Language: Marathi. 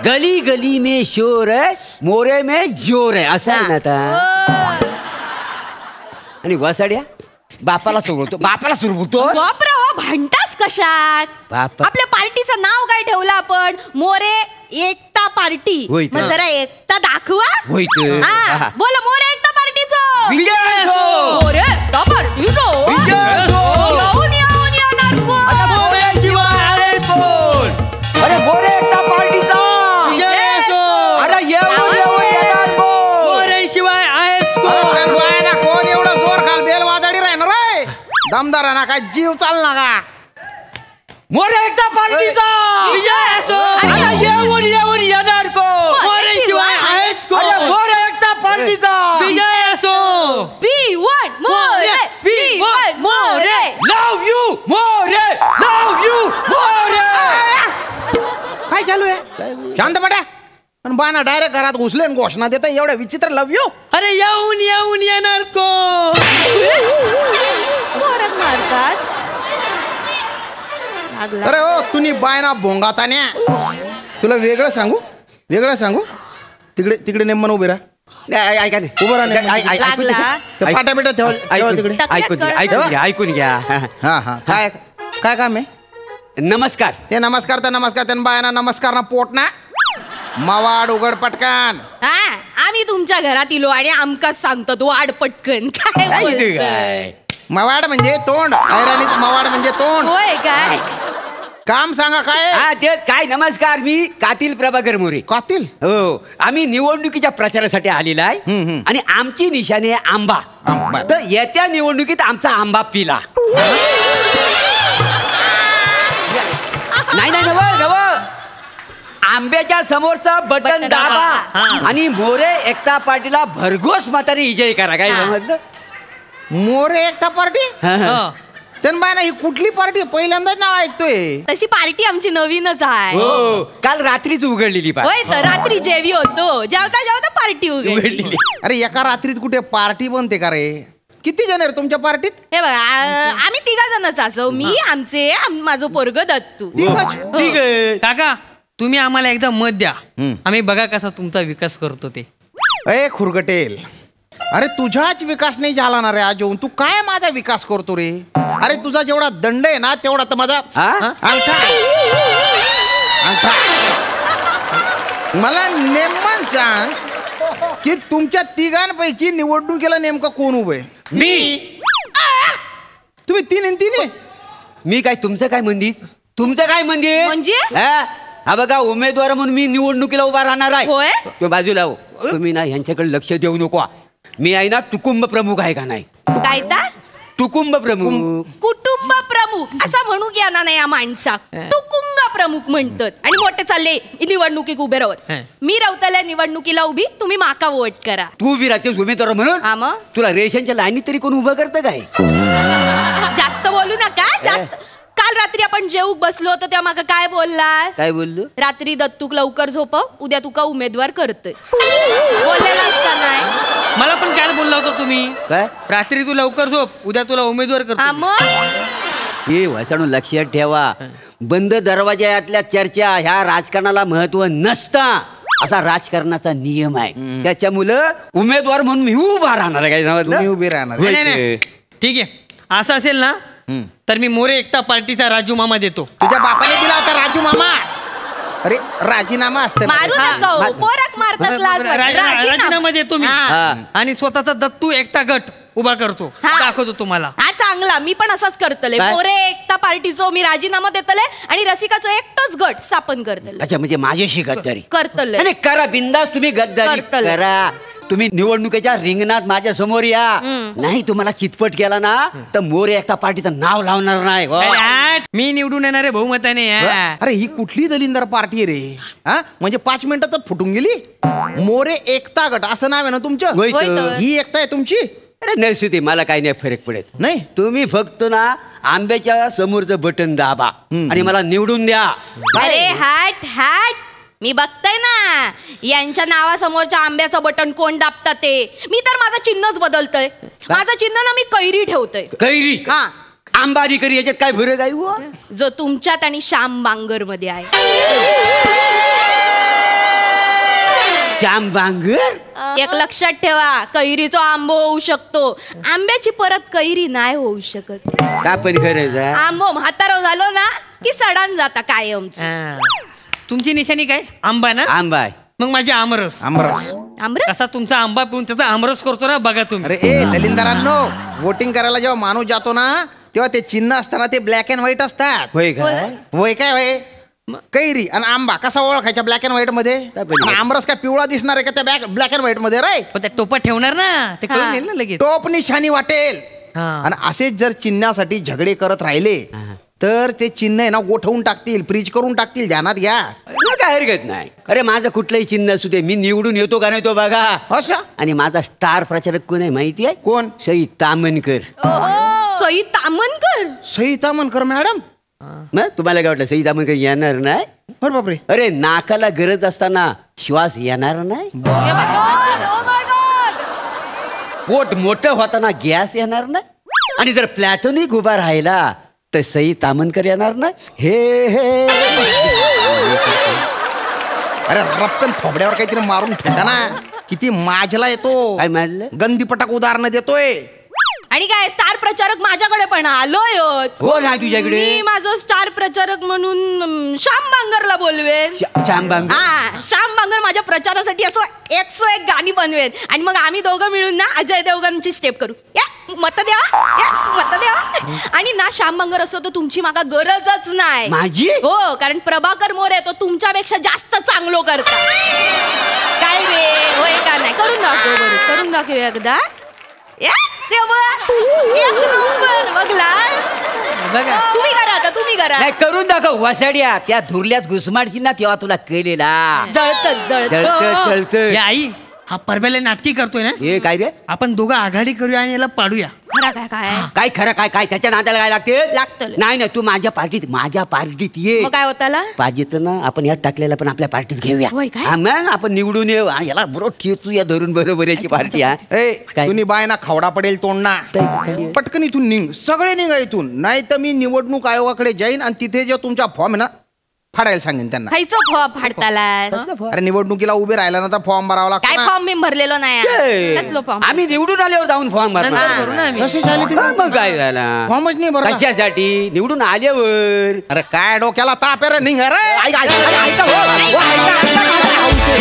गली गली में शोर है, मोरे में जोर आहे असं आहे ना आता. आणि वसाड्या बापाला सोडतो, बापाला सोडतो. भांडतास कशात? आपल्या पार्टीचं नाव काय ठेवलं आपण? मोरे एकता पार्टी. मग जरा एकता दाखवा. बोला मोरे एकता पार्टीचं. मोरे एकता पार्टीचं. अरे मोरे एकता पार्टीचा. अरे मोरे शिवाय आहेच कोण एवढं जोर खाल बेल वाजडी राहणार रे. दमदार ना काय जीव चालणार का? मोरे एकता पार्टीचा विजय असो. येऊन येऊन येणार को मोरे शिवाय आहेच को. मोरे एकता पार्टीचा विजय असो. V1 More. V1 More. Love you More. Love you More. काय चालू आहे? शांत पडा. पण बाना डायरेक्ट घरात घुसले आणि घोषणा देता एवढ्या विचित्र लव यू. अरे येऊन येऊन येणार को. मारतास. अरे ओ तुम्ही बायना भोंगातान्या. तुला वेगळं सांगू तिकडे तिकडे नेमन उभे राहा. ऐका उभं पाट्या बिट्या ठेवा तिकडे. ऐकून घ्या. हा हा काय काय काम आहे? नमस्कार. ते नमस्कार तर नमस्कार त्यांना बायना नमस्कार ना पोट ना मवाड उघड पटकन. आम्ही तुमच्या घरात इलो आणि आमकाच सांगतो तू वाढ पटकन. काय मवाड म्हणजे तोंड. ऐराणीत मवाड म्हणजे तोंड. होय काय? काम सांगा काय? ते काय नमस्कार. मी कातील प्रभाकर मोरे. कातील? हो. आम्ही निवडणुकीच्या प्रचारासाठी आलेला आहे आणि आमची निशाणी आहे आंबा. तर येत्या निवडणुकीत आमचा आंबा पिला. नाही नाही नव आंब्याच्या समोरचं बटन दाबा आणि मोरे एकता पार्टीला भरघोस मताने विजय करा. काय समजलं? मोरे एकता पार्टी. त्यांना बाय ना ही कुठली पार्टी? पहिल्यांदाच नाव ऐकतोय. तशी पार्टी आमची नवीनच आहे. हो काल रात्रीच उघडलेली. होय तर रात्री जेवी होतो. जेवता जेवता पार्टी उघडली. अरे एका रात्रीत कुठे पार्टी बनते का रे? किती जण रे तुमच्या पार्टीत? हे बघा आम्ही 3 जणच असो. मी आमचे माझं पोरग दत्तू. ठीक आहे काका तुम्ही आम्हाला एकदा मत द्या. आम्ही बघा कसा तुमचा विकास करतो ते. ए खुरगटेल. अरे तुझाच विकास नाही झाला ना रे आज येऊन. तू काय माझा विकास करतो रे? अरे तुझा जेवढा दंड आहे ना तेवढा तर माझा अंगठा. मला नेमकं सांग की तुमच्या तिघांपैकी निवडणुकीला नेमकं कोण उभे? मी. तुम्ही 3 आहे. मी काय तुमचं काय मंदिर? तुमचं काय मंदिर म्हणजे? हा बघा उमेदवार म्हणून मी निवडणुकीला उभा राहणार आहे. होय बाजूला हो. तुम्ही ना ह्यांच्याकडे लक्ष देऊ नको. मी आहे ना टुकुंब प्रमुख आहे का नाही? काय टुकुंब प्रमुख. कुटुंब प्रमुख असं म्हणू घ्या ना या माणसा. टुकुंब प्रमुख म्हणतात आणि मोठे चालले निवडणुकीत उभे राहत. मी रावताल्या निवडणुकीला उभी. तुम्ही माका वोट करा. तू उभी राहतेस उमेदवार म्हणून. तुला रेशनच्या लाईनीत तरी कोण उभं करतं काय? जास्त बोलू नका. जास्त. काल रात्री आपण जेवूक बसलो होतो तेव्हा माका काय बोललास? काय बोललो? रात्री दत्तूक लवकर झोपव उद्या तुका उमेदवार करतोय बोललेलास का नाही? मला पण काय बोलला होता तुम्ही? काय? रात्री तू लवकर झोप उद्या तुला उमेदवार करतो. हे वासणू लक्षात ठेवा. बंद दरवाजातल्या चर्चा ह्या राजकारणाला महत्व नसता असा राजकारणाचा नियम आहे. त्याच्यामुळं उमेदवार म्हणून मी उभा राहणार आहे. काय समजलं? उभी राहणार. ठीक आहे असं असेल ना तर मी मोरे एकता पार्टीचा राजू मामा देतो. तुझ्या बापाने दिला होता राजू मामा. अरे राजीनामा असते. मारू नका पोरक मारतात. राजीनामा देतो मी आणि स्वतःचा दत्तू एकता गट उभा करतो. दाखवतो तुम्हाला. हा चांगला. मी पण असंच करतले. मोरे एकता पार्टीचो मी राजीनामा देतले आणि रसिकाचो एकटाच गट स्थापन करतले. अच्छा म्हणजे माझ्याशी गद्दारी करतले. आणि करा बिंदास तुम्ही गद्दारी करा. तुम्ही निवडणुकीच्या रिंगणात माझ्या समोर या. नाही तुम्हाला चितपट केला ना तर मोरे एकता पार्टीचं नाव लावणार नाही. मी निवडून येणारे बहुमताने. अरे ही कुठली दलिंदर पार्टी आहे रे? म्हणजे 5 मिनिटात फुटून गेली. मोरे एकता गट असं नाव आहे ना तुमचं? ही एकता आहे तुमची? अरे नरसुती मला काही नाही फरक पडत. नाही तुम्ही फक्त ना आंब्याच्या समोरचं बटन दाबा आणि मला निवडून द्या. अरे हॅट हॅट. मी बघताय ना यांच्या नावासमोरच्या आंब्याचं बटन कोण दाबतात ते. मी तर माझं चिन्हच बदलतय. माझं चिन्ह ना मी कैरी ठेवतोय. कैरी? आंबा आणि कैरी याच्यात काय फरक आहे? जो तुमच्यात आणि श्याम बांगर मध्ये आहे. श्याम बांगर एक लक्षात ठेवा, कैरीचा आंबो होऊ शकतो, आंब्याची परत कैरी नाही होऊ शकत. का पण खरंच आहे. आंबो म्हातारा झालो ना की सडान जाता कायम. तुमची निशाणी काय? आंबा ना? आंबा आहे. मग माझी आमरस. आमरस. आमरस कसा तुमचा आंबा पिऊन त्याचा आमरस करतो ना, बघा तुम्ही. अरे ए दलिंदरांनो, वोटिंग करायला जेव्हा माणूस जातो ना तेव्हा ते चिन्ह असताना ते ब्लॅक अँड व्हाईट असतात. होय का? होय काय होय? कैरी आणि आंबा कसा ओळखायचा ब्लॅक अँड व्हाईट मध्ये? आणि आमरस काय पिवळा दिसणार आहे का त्या ब्लॅक अँड व्हाईट मध्ये? रे पण त्या टोपा ठेवणार ना, ते कळून येईल ना लगेच. टोप निशाणी वाटेल. हा. आणि असेच जर चिन्हासाठी झगडे करत राहिले तर ते चिन्ह आहे ना गोठवून टाकतील, फ्रीज करून टाकतील. ध्यानात घ्या. काय हरकत नाही. अरे माझं कुठलंही चिन्ह असू दे, मी निवडून येतो का नाही तो बघा. असं? आणि माझा स्टार प्रचारक कोण आहे माहिती आहे? कोण? सई तामनकर. सई तामनकर. सई तामनकर मॅडम? मग तुम्हाला काय वाटलं सई तामनकर येणार नाही? अरे बापरे. अरे नाकाला गरज असताना श्वास येणार नाही, पोट मोठं होताना गॅस येणार नाही, आणि जर प्लॅटॉनिक उभा राहिला तर सई तामनकर येणार ना. हे अरे रपकन फोबड्यावर काहीतरी मारून फेका ना. किती माजला येतो. काय माजलं? गंदीपटाक उदाहरण देतोय. आणि काय स्टार प्रचारक माझ्याकडे पण आलोय. हो ना तुझ्याकडे. मी माझं स्टार प्रचारक म्हणून श्याम बांगरला बोलवेन. श्याम बांगर. हा, श्याम बांगर माझ्या प्रचारासाठी असं 101 गाणी बनवेन आणि मग आम्ही दोघं मिळून ना अजय देवगणची स्टेप करू. या मत द्या, या मत द्या. आणि ना श्याम बांगर असतो तर तुमची मागा गरजच नाही. माझी? हो, कारण प्रभाकर मोरे तो तुमच्यापेक्षा जास्त चांगलो करता. काय रे, होय का नाही? करून दाखव बरं, करून दाखव एकदा. या एक नंबर बघला. बघा तुम्ही करा आता, तुम्ही करा. नाही करून दाखव वसाड्या. त्या धुरल्यात घुसमाडशील ना तेव्हा तुला कळलेला. जळत कळतं कळतं. या आई, हा परब्याला नाटकी करतोय ना. हे काय रे? आपण दोघं आघाडी करूया आणि याला पाडूया. खरा काय काय काय खरं काय काय त्याच्या नात्याला काय लागते? लागतं. नाही नाही, तू माझ्या पार्टीत ये. मग काय होताला? पाहिजे तर ना आपण यात टाकलेला पण आपल्या पार्टीत घेऊया. होय काय? हा, मग आपण निवडून येऊ. हा, याला बरोबर ठेचू या धरून बरोबर याची पार्टी. हा ए काय? तुम्ही बाय ना खवडा पडेल तोंडना. काय? पटकन इथून निघ, सगळे निघा इथून. नाही तर मी निवडणूक आयोगाकडे जाईन आणि तिथे जो तुमचा फॉर्म आहे ना फाडायला सांगेन त्यांना. खायचं फॉर्म फाडताला. अरे निवडणुकीला उभे राहिला ना तर फॉर्म भरावा लागतो काय ना. फॉर्म मी भरलेलो नाही. कसलो फॉर्म? आम्ही निवडून आल्यावर जाऊन फॉर्म नंतर करू ना आम्ही. कसे झाले तुम्ही? मग काय झाला? फॉर्मच नाही भरला. कशासाठी? निवडून आल्यावर. अरे काय डोक्याला ताप आहे रे. निघ रे. ऐका, ऐका, ऐका, हो, हो, ऐका, ऐका, ऐका.